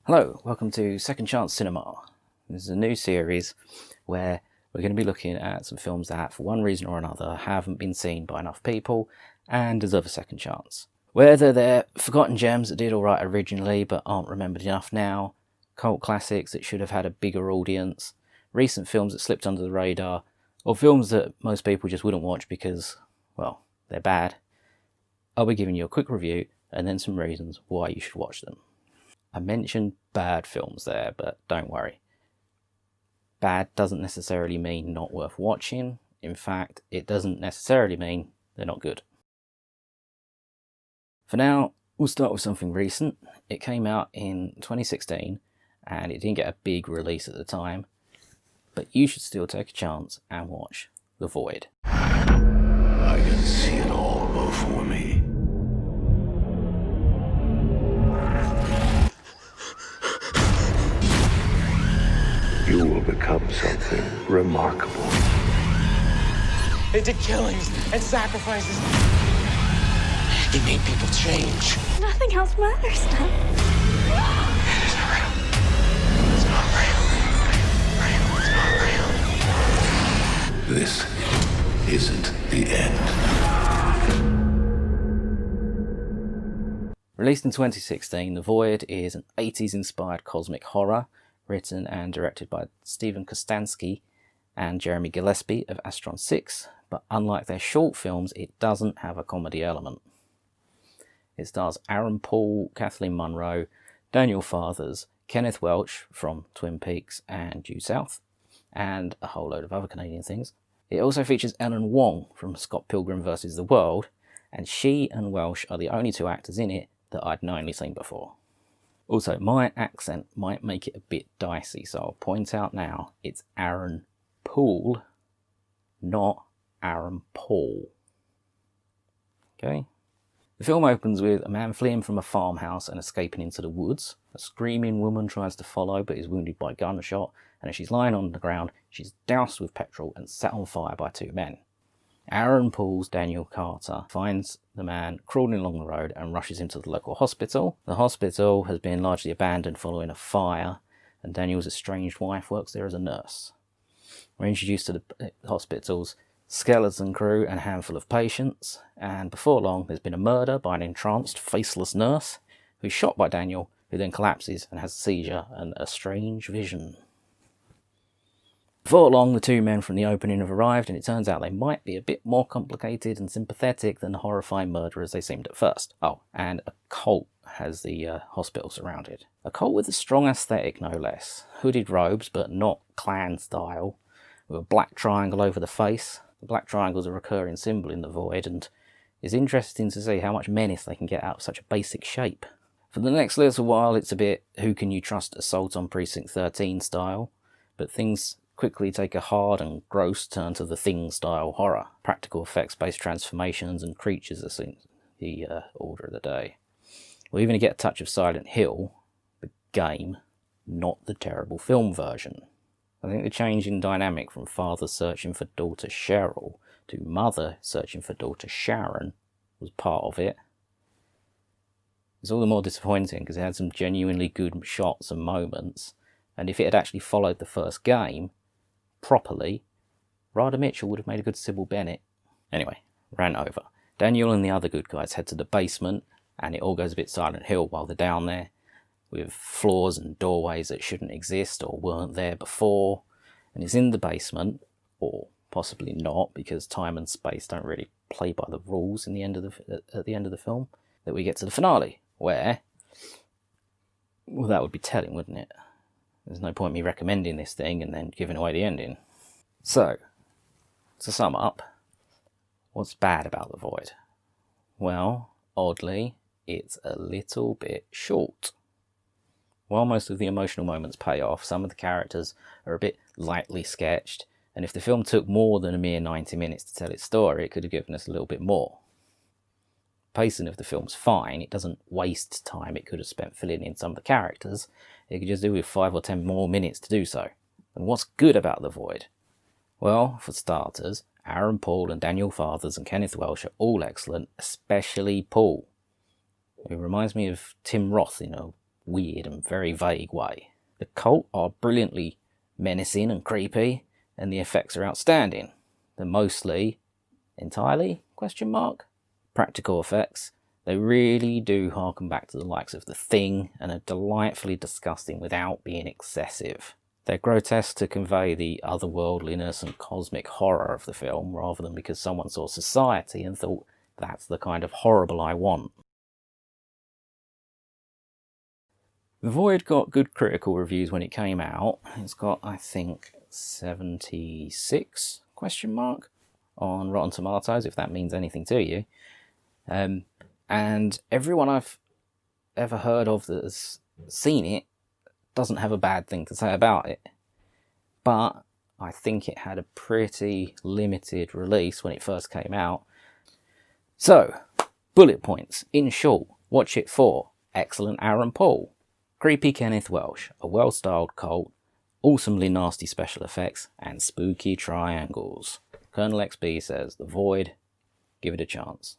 Hello, welcome to Second Chance Cinema. This is a new series where we're going to be looking at some films that, for one reason or another, haven't been seen by enough people and deserve a second chance. Whether they're forgotten gems that did alright originally but aren't remembered enough now, cult classics that should have had a bigger audience, recent films that slipped under the radar, or films that most people just wouldn't watch because, well, they're bad, I'll be giving you a quick review and then some reasons why you should watch them. I mentioned bad films there, but don't worry. Bad doesn't necessarily mean not worth watching. In fact, it doesn't necessarily mean they're not good. For now, we'll start with something recent. It came out in 2016, and it didn't get a big release at the time, but you should still take a chance and watch The Void. I can see it all before me. You will become something remarkable. They did killings and sacrifices. They made people change. Nothing else matters now. It isn't real. It's not real. It's not real. This isn't the end. Released in 2016, The Void is an 80s-inspired cosmic horror written and directed by Steven Kostanski and Jeremy Gillespie of Astron 6, but unlike their short films, it doesn't have a comedy element. It stars Aaron Paul, Kathleen Munro, Daniel Fathers, Kenneth Welch from Twin Peaks and Due South, and a whole load of other Canadian things. It also features Ellen Wong from Scott Pilgrim vs. the World, and she and Welch are the only two actors in it that I'd knowingly seen before. Also, my accent might make it a bit dicey, so I'll point out now, it's Aaron Paul, not Aaron Paul. Okay? The film opens with a man fleeing from a farmhouse and escaping into the woods. A screaming woman tries to follow but is wounded by a gunshot, and as she's lying on the ground, she's doused with petrol and set on fire by two men. Aaron Paul's Daniel Carter finds the man crawling along the road and rushes him to the local hospital. The hospital has been largely abandoned following a fire, and Daniel's estranged wife works there as a nurse. We're introduced to the hospital's skeleton crew and a handful of patients, and before long there's been a murder by an entranced, faceless nurse who's shot by Daniel, who then collapses and has a seizure and a strange vision. Before long, the two men from the opening have arrived, and it turns out they might be a bit more complicated and sympathetic than the horrifying murderers they seemed at first. Oh, and a cult has the hospital surrounded. A cult with a strong aesthetic, no less. Hooded robes, but not clan style, with a black triangle over the face. The black triangle is a recurring symbol in The Void, and it's interesting to see how much menace they can get out of such a basic shape. For the next little while, it's a bit Who Can You Trust Assault on Precinct 13 style, but things quickly take a hard and gross turn to the Thing style horror. Practical effects based transformations and creatures are the order of the day. We're even get a touch of Silent Hill, the game, not the terrible film version. I think the change in dynamic from father searching for daughter Cheryl to mother searching for daughter Sharon was part of it. It's all the more disappointing because it had some genuinely good shots and moments, and if it had actually followed the first game properly, Radha Mitchell would have made a good Sybil Bennett. Anyway, rant over. Daniel and the other good guys head to the basement, and it all goes a bit Silent Hill while they're down there, with floors and doorways that shouldn't exist or weren't there before. And it's in the basement, or possibly not, because time and space don't really play by the rules at the end of the film, that we get to the finale, where, well, that would be telling, wouldn't it? There's no point in me recommending this thing and then giving away the ending. So, to sum up, what's bad about The Void? Well, oddly, it's a little bit short. While most of the emotional moments pay off, some of the characters are a bit lightly sketched, and if the film took more than a mere 90 minutes to tell its story, it could have given us a little bit more. Pacing of the film's fine, it doesn't waste time it could have spent filling in some of the characters. It could just do with 5 or 10 more minutes to do so. And what's good about The Void? Well, for starters, Aaron Paul and Daniel Fathers and Kenneth Welch are all excellent, especially Paul, who reminds me of Tim Roth in a weird and very vague way. The cult are brilliantly menacing and creepy, and the effects are outstanding. They're mostly, entirely, practical effects. They really do harken back to the likes of The Thing and are delightfully disgusting without being excessive. They're grotesque to convey the otherworldliness and cosmic horror of the film, rather than because someone saw Society and thought, that's the kind of horrible I want. The Void got good critical reviews when it came out. It's got, I think, 76 on Rotten Tomatoes, if that means anything to you. And everyone I've ever heard of that's seen it doesn't have a bad thing to say about it. But I think it had a pretty limited release when it first came out. So, bullet points. In short, watch it for excellent Aaron Paul, creepy Kenneth Welsh, a well-styled cult, awesomely nasty special effects, and spooky triangles. Colonel XB says, The Void, give it a chance.